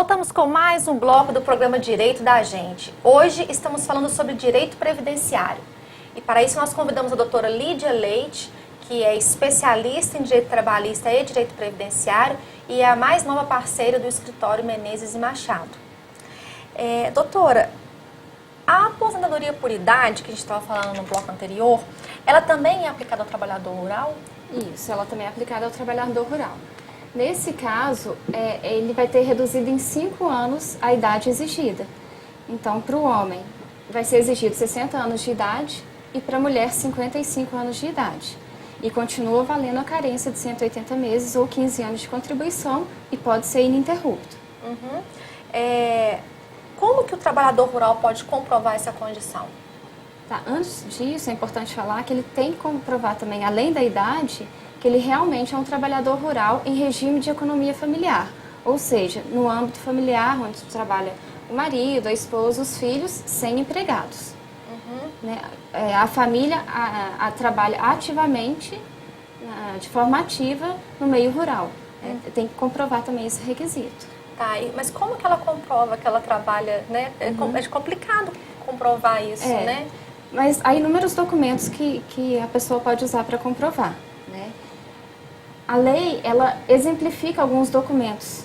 Voltamos com mais um bloco do programa Direito da Gente. Hoje estamos falando sobre direito previdenciário. E para isso nós convidamos a doutora Lídia Leite, que é especialista em direito trabalhista e direito previdenciário e é a mais nova parceira do escritório Menezes e Machado. Doutora, a aposentadoria por idade, que a gente estava falando no bloco anterior, ela também é aplicada ao trabalhador rural? Isso, ela também é aplicada ao trabalhador rural. Nesse caso, ele vai ter reduzido em 5 anos a idade exigida. Então, para o homem, vai ser exigido 60 anos de idade e para a mulher, 55 anos de idade. E continua valendo a carência de 180 meses ou 15 anos de contribuição e pode ser ininterrupto. Como que o trabalhador rural pode comprovar essa condição? Tá, antes disso, é importante falar que ele tem que comprovar também, além da idade, que ele realmente é um trabalhador rural em regime de economia familiar. Ou seja, no âmbito familiar, onde trabalha o marido, a esposa, os filhos, sem empregados. Né? A família trabalha ativamente, de forma ativa, no meio rural. Tem que comprovar também esse requisito. Tá, mas como que ela comprova que ela trabalha, né? É complicado comprovar isso, né? Mas há inúmeros documentos que a pessoa pode usar para comprovar, né? A lei, ela exemplifica alguns documentos.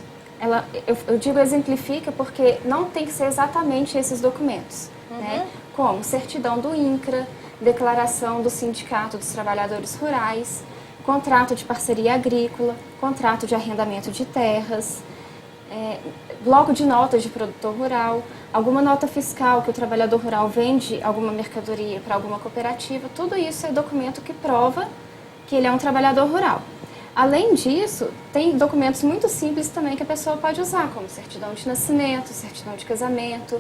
Eu digo exemplifica porque não tem que ser exatamente esses documentos, né? Como certidão do INCRA, declaração do Sindicato dos Trabalhadores Rurais, contrato de parceria agrícola, contrato de arrendamento de terras, bloco de notas de produtor rural, alguma nota fiscal que o trabalhador rural vende alguma mercadoria para alguma cooperativa, tudo isso é documento que prova que ele é um trabalhador rural. Além disso, tem documentos muito simples também que a pessoa pode usar, como certidão de nascimento, certidão de casamento,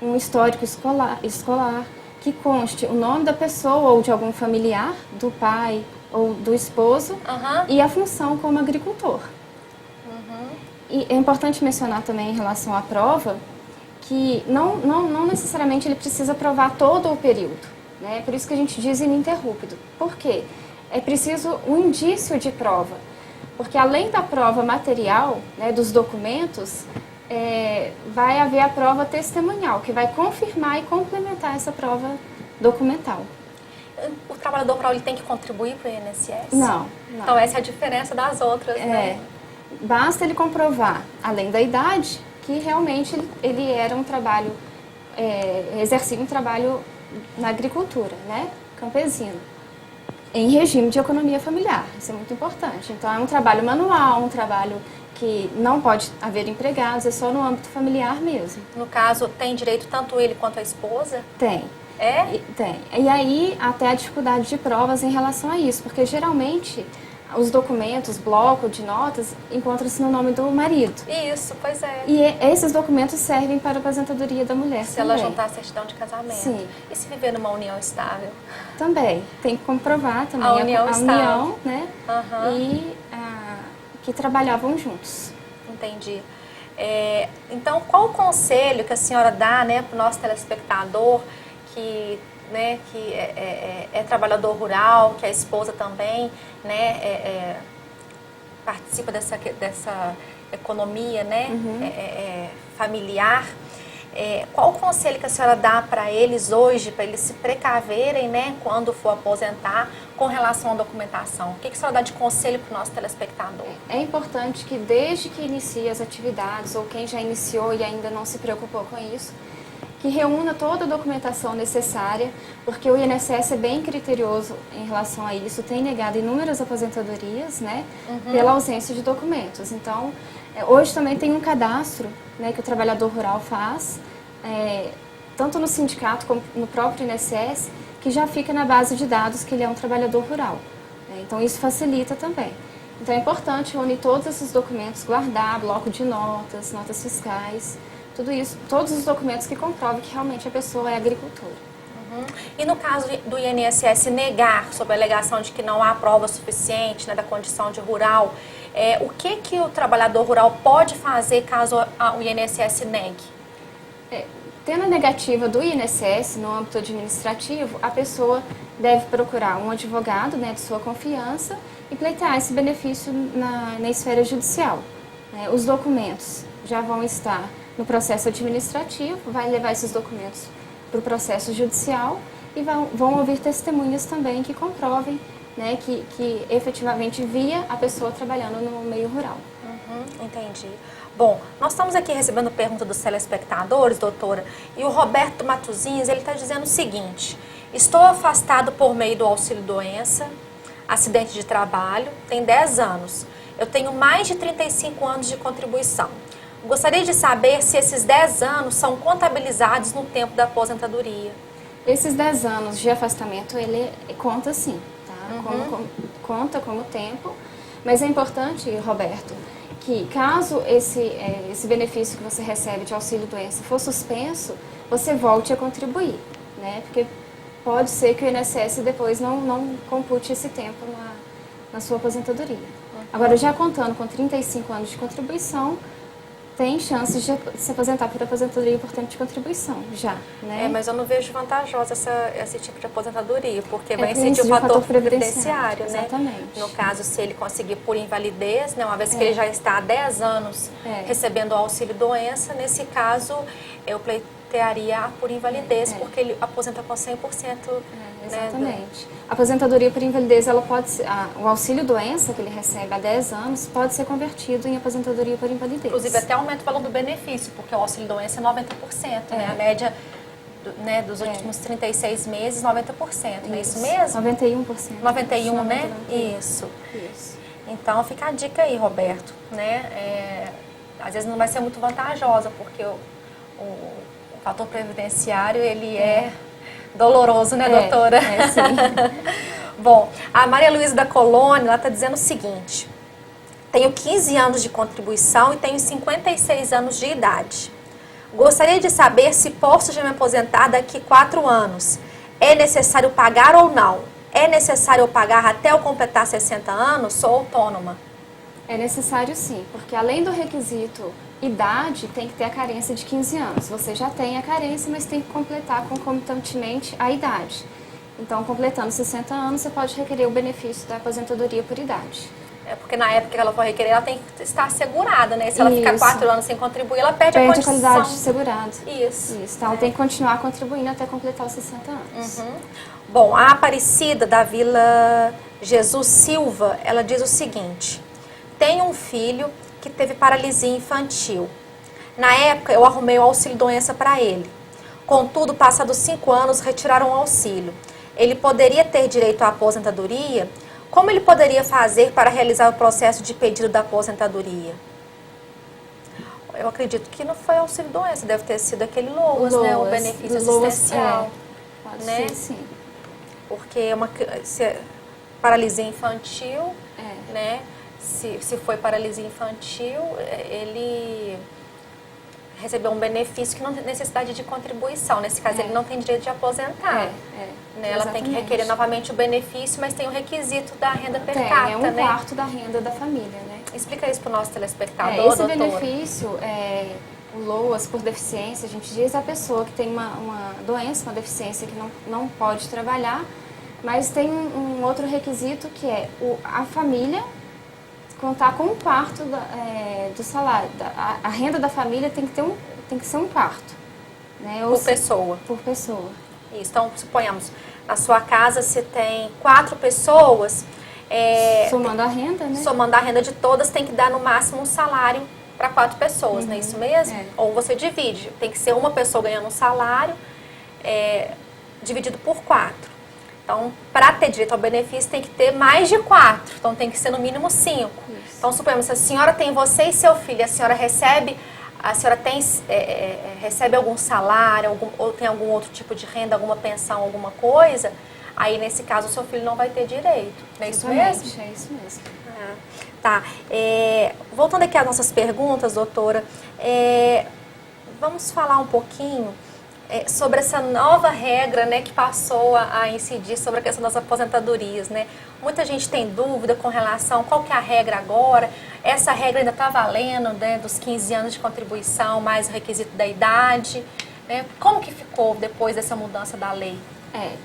um histórico escolar, que conste o nome da pessoa ou de algum familiar, do pai ou do esposo, e a função como agricultor. E é importante mencionar também em relação à prova que não necessariamente ele precisa provar todo o período, né? Por isso que a gente diz ininterrupto. Por quê? É preciso um indício de prova, porque além da prova material, né, dos documentos, vai haver a prova testemunhal, que vai confirmar e complementar essa prova documental. O trabalhador rural ele tem que contribuir para o INSS? Não. Então essa é a diferença das outras, né? Basta ele comprovar, além da idade, que realmente ele era um trabalho, exercia um trabalho na agricultura, né, campesino, em regime de economia familiar. Isso é muito importante. Então, é um trabalho manual, um trabalho que não pode haver empregados, é só no âmbito familiar mesmo. No caso, tem direito tanto ele quanto a esposa? Tem. Tem. E aí, até a dificuldade de provas em relação a isso, porque geralmente os documentos, bloco de notas, encontram-se no nome do marido. Isso, pois é. E esses documentos servem para a aposentadoria da mulher se também. Ela juntar a certidão de casamento. Sim. E se viver numa união estável? Também. Tem que comprovar também a união, né? E que trabalhavam juntos. Entendi. Então, qual o conselho que a senhora dá, né, para o nosso telespectador que é trabalhador rural, que a esposa também, né, participa dessa economia, né, familiar? Qual o conselho que a senhora dá para eles hoje, para eles se precaverem, né, quando for aposentar, com relação à documentação? O que a senhora dá de conselho para o nosso telespectador? É importante que desde que inicie as atividades, ou quem já iniciou e ainda não se preocupou com isso, que reúna toda a documentação necessária, porque o INSS é bem criterioso em relação a isso, tem negado inúmeras aposentadorias, né, pela ausência de documentos. Então, hoje também tem um cadastro, né, que o trabalhador rural faz, tanto no sindicato como no próprio INSS, que já fica na base de dados que ele é um trabalhador rural. Então, isso facilita também. Então, é importante reunir todos esses documentos, guardar bloco de notas, notas fiscais, tudo isso, todos os documentos que comprovam que realmente a pessoa é agricultora. E no caso do INSS negar, sob a alegação de que não há prova suficiente, né, da condição de rural, o que o trabalhador rural pode fazer caso o INSS negue? Tendo a negativa do INSS no âmbito administrativo, a pessoa deve procurar um advogado, né, de sua confiança e pleitear esse benefício na esfera judicial. né? Os documentos já vão estar no processo administrativo, vai levar esses documentos para o processo judicial e vão ouvir testemunhas também que comprovem, né, que efetivamente via a pessoa trabalhando no meio rural. Entendi. Bom, nós estamos aqui recebendo pergunta dos telespectadores, doutora, e o Roberto Matuzinhos, ele está dizendo o seguinte: estou afastado por meio do auxílio-doença, acidente de trabalho, tem 10 anos. Eu tenho mais de 35 anos de contribuição. Gostaria de saber se esses 10 anos são contabilizados no tempo da aposentadoria. Esses 10 anos de afastamento, ele conta sim, tá? Conta como tempo, mas é importante, Roberto, que caso esse benefício que você recebe de auxílio-doença for suspenso, você volte a contribuir, né? Porque pode ser que o INSS depois não compute esse tempo na sua aposentadoria. Agora, já contando com 35 anos de contribuição, tem chances de se aposentar por aposentadoria por tempo de contribuição, já, né? Mas eu não vejo vantajosa esse tipo de aposentadoria, porque vai incidir incidir o fator previdenciário, né? Exatamente. No caso, se ele conseguir por invalidez, né? Uma vez que ele já está há 10 anos recebendo o auxílio-doença, nesse caso, eu pleitearia por invalidez, porque ele aposenta com 100%. Exatamente. A aposentadoria por invalidez, ela pode ser, o auxílio-doença que ele recebe há 10 anos pode ser convertido em aposentadoria por invalidez. Inclusive, até aumenta o valor do benefício, porque o auxílio-doença é 90%, né? A média dos últimos 36 meses, 90%, não é isso mesmo? 91%. 91%, né? Isso. Então, fica a dica aí, Roberto, né? Às vezes não vai ser muito vantajosa, porque o fator previdenciário, ele é doloroso, né, doutora? Sim. Bom, a Maria Luísa da Colônia, ela está dizendo o seguinte: tenho 15 anos de contribuição e tenho 56 anos de idade. Gostaria de saber se posso já me aposentar daqui 4 anos. É necessário pagar ou não? É necessário eu pagar até eu completar 60 anos? Sou autônoma. É necessário sim, porque além do requisito idade, tem que ter a carência de 15 anos. Você já tem a carência, mas tem que completar concomitantemente a idade. Então, completando 60 anos, você pode requerer o benefício da aposentadoria por idade. Porque na época que ela for requerer, ela tem que estar assegurada, né? Se ela ficar 4 anos sem contribuir, ela perde a condição. Perde a qualidade de segurado. Isso. Então, ela tem que continuar contribuindo até completar os 60 anos. Bom, a Aparecida da Vila Jesus Silva, ela diz o seguinte: tenho um filho que teve paralisia infantil. Na época, eu arrumei o auxílio-doença para ele. Contudo, passados 5 anos, retiraram o auxílio. Ele poderia ter direito à aposentadoria? Como ele poderia fazer para realizar o processo de pedido da aposentadoria? Eu acredito que não foi auxílio-doença, deve ter sido aquele LOAS, né? O benefício assistencial. Pode né? ser, sim. Porque paralisia infantil, né? Se foi paralisia infantil, ele recebeu um benefício que não tem necessidade de contribuição. Nesse caso, ele não tem direito de aposentar. Né? Ela tem que requerer novamente o benefício, mas tem o requisito da renda per capita, é um quarto da renda da família, né? Explica isso para o nosso telespectador, esse doutora. benefício, o LOAS por deficiência, a gente diz a pessoa que tem uma doença, uma deficiência que não pode trabalhar, mas tem um outro requisito que é a família contar com um quarto do salário. A renda da família tem que ser um quarto. Né? Pessoa. Por pessoa. Isso. Então, suponhamos, na sua casa se tem 4 pessoas. Somando a renda, né? Somando a renda de todas, tem que dar no máximo um salário para 4 pessoas, não é isso mesmo? Ou você divide. Tem que ser uma pessoa ganhando um salário dividido por 4. Então, para ter direito ao benefício, tem que ter mais de 4. Então, tem que ser no mínimo 5. Então, suponhamos, se a senhora tem você e seu filho, a senhora recebe algum salário, ou tem algum outro tipo de renda, alguma pensão, alguma coisa, aí, nesse caso, o seu filho não vai ter direito. Não é isso mesmo? É isso mesmo. Tá. Voltando aqui às nossas perguntas, doutora, vamos falar um pouquinho sobre essa nova regra, né, que passou a incidir sobre a questão das aposentadorias, né? Muita gente tem dúvida com relação a qual que é a regra agora. Essa regra ainda está valendo, né, dos 15 anos de contribuição, mais o requisito da idade, né? Como que ficou depois dessa mudança da lei?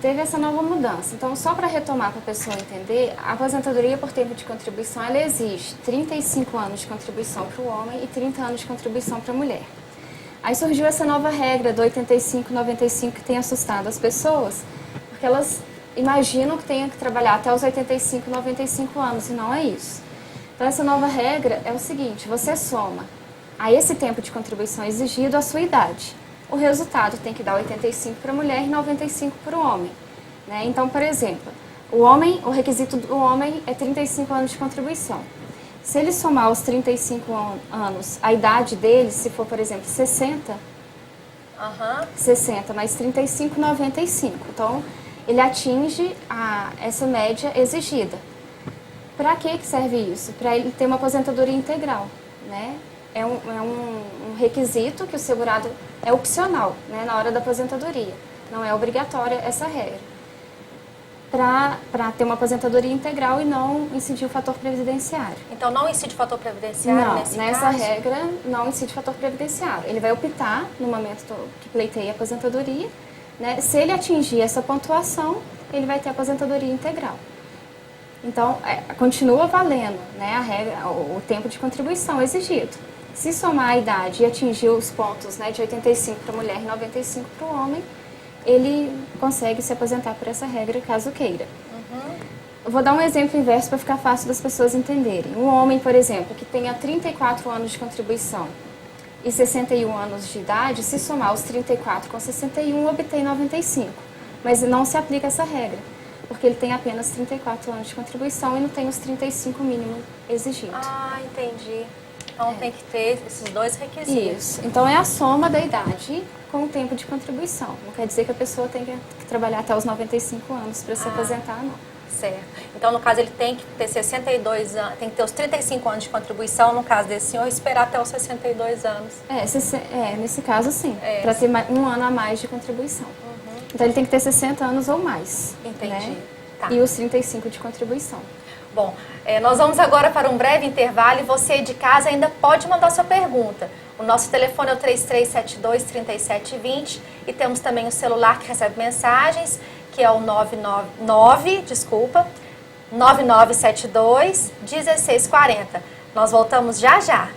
Teve essa nova mudança. Então, só para retomar para a pessoa entender, a aposentadoria por tempo de contribuição, ela exige 35 anos de contribuição para o homem e 30 anos de contribuição para a mulher. Aí surgiu essa nova regra do 85-95 que tem assustado as pessoas, porque elas imaginam que tenham que trabalhar até os 85-95 anos, e não é isso. Então, essa nova regra é o seguinte: você soma a esse tempo de contribuição exigido a sua idade. O resultado tem que dar 85 para a mulher e 95 para o homem. Né? Então, por exemplo, o requisito do homem é 35 anos de contribuição. Se ele somar os 35 anos, a idade dele, se for, por exemplo, 60, 60 mais 35, 95. Então, ele atinge essa média exigida. Para que serve isso? Para ele ter uma aposentadoria integral, né? É um requisito que o segurado é opcional, né, na hora da aposentadoria. Não é obrigatória essa regra. Para ter uma aposentadoria integral e não incidir o fator previdenciário. Então, não incide o fator previdenciário não, nesse nessa caso? regra não incide o fator previdenciário. Ele vai optar, no momento que pleiteia a aposentadoria, né, se ele atingir essa pontuação, ele vai ter aposentadoria integral. Então, continua valendo, né, a regra, o tempo de contribuição exigido. Se somar a idade e atingir os pontos, né, de 85 para a mulher e 95 para o homem, ele consegue se aposentar por essa regra, caso queira. Eu vou dar um exemplo inverso para ficar fácil das pessoas entenderem. Um homem, por exemplo, que tenha 34 anos de contribuição e 61 anos de idade, se somar os 34 com 61, obtém 95. Mas não se aplica essa regra, porque ele tem apenas 34 anos de contribuição e não tem os 35 mínimos exigidos. Ah, entendi. Então tem que ter esses dois requisitos. Isso. Então é a soma da idade com o tempo de contribuição. Não quer dizer que a pessoa tenha que trabalhar até os 95 anos para se aposentar, não. Certo. Então, no caso, ele tem que ter 62 anos, tem que ter os 35 anos de contribuição, no caso desse senhor, esperar até os 62 anos. Nesse caso, sim. Para ter um ano a mais de contribuição. Então, ele tem que ter 60 anos ou mais. Entendi. Né? Tá. E os 35 de contribuição. Bom, nós vamos agora para um breve intervalo e você aí de casa ainda pode mandar sua pergunta. O nosso telefone é o 3372-3720 e temos também o celular que recebe mensagens, que é o 9972-1640. Nós voltamos já já.